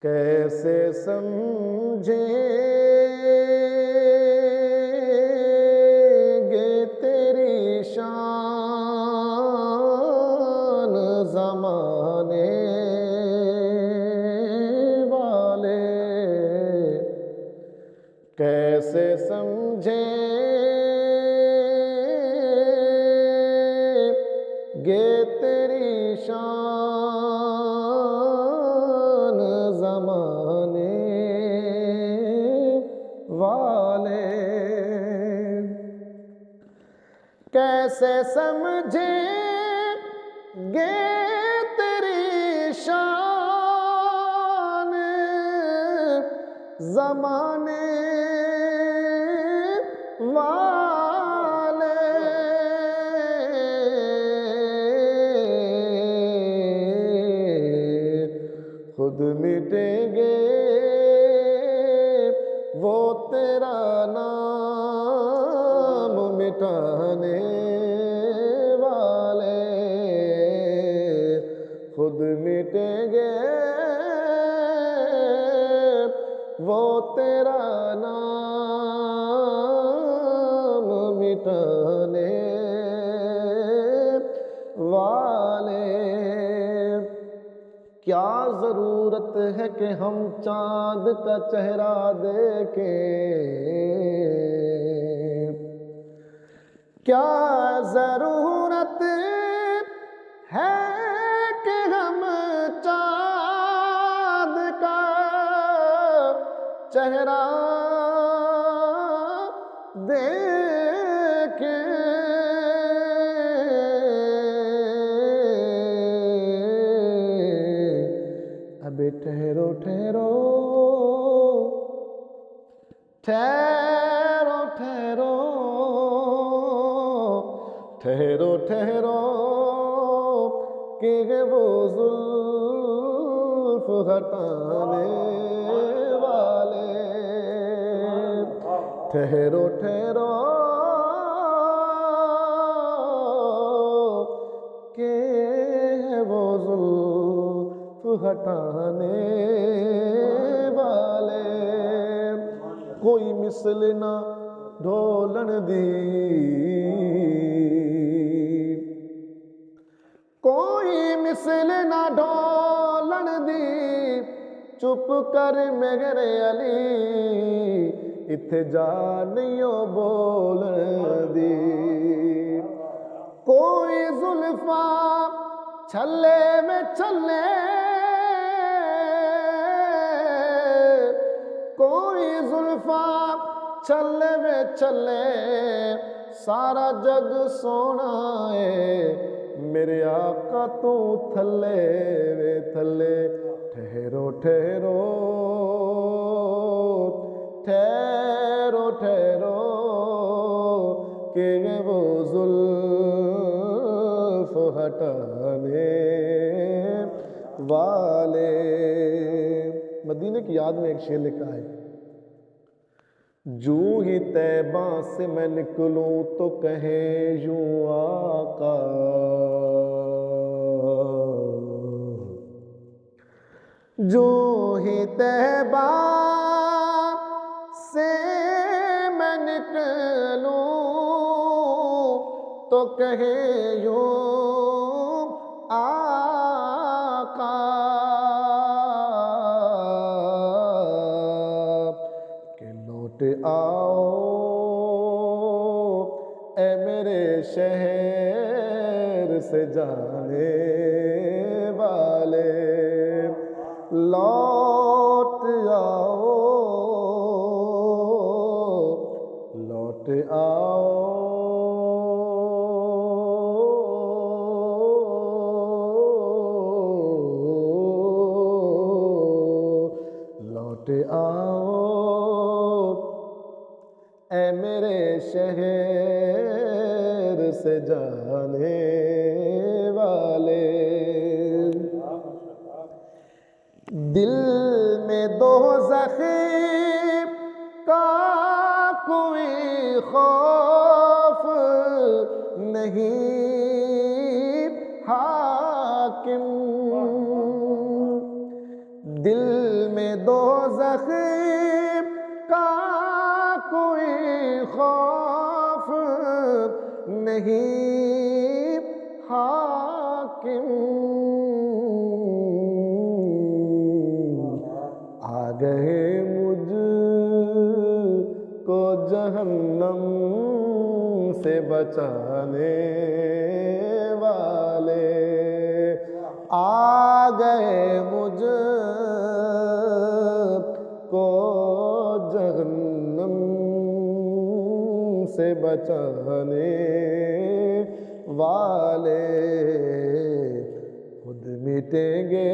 کیسے سمجھیں گے تیری شان زمانے والے، کیسے سمجھیں گے تیری شان زمانے والے، کیسے سمجھیں گے تیری شان زمانے والے، خود مٹیں گے وہ تیرا نام مٹانے والے، خود مٹیں گے وہ تیرا نام مٹانے والے۔ کیا ضرورت ہے کہ ہم چاند کا چہرہ دیکھیں، کیا ضرورت ہے کہ ہم چاند کا چہرہ دیکھیں، ابے ٹھہرو ٹھہرو ٹھہرو ٹھہرو ٹھہرو ٹھہرو کہ وہ زلف ہٹانے والے، ٹھہرو ٹھہرو کہ وہ زلف ہٹانے والے، کوئی مثل نہ ڈھولن دی، کوئی مثل نہ ڈھولن دی، چپ کر میرے علی اتھے جا نہیں بولن دی، کوئی زلفاں چھلے میں چھلے، کوئی زلفاں چھلے میں چھلے، سارا جگ سونا ہے میرے آقا تو تھلے وے تھلے، ٹھہرو ٹھہرو ٹھہرو ٹھہرو کہ وہ زلف ہٹانے والے۔ مدینے کی یاد میں ایک شعر لکھا ہے، جو ہی طیبہ سے میں نکلوں تو کہے یوں آقا، جو ہی طیبہ سے میں نکلوں تو کہے یوں آقا، کہ لوٹ آؤ اے میرے شہر سے جانے والے، لوٹ آؤ لوٹ آؤ لوٹ آؤ اے میرے شہر سے جانے والے، دل میں دوزخ کا کوئی خوف نہیں حاکم، دل میں دوزخ کا کوئی خوف نہیں حاکم، آ گئے مجھ کو جہنم سے بچانے والے، آ گئے مجھ کو جہنم سے بچانے والے، خود مٹیں گے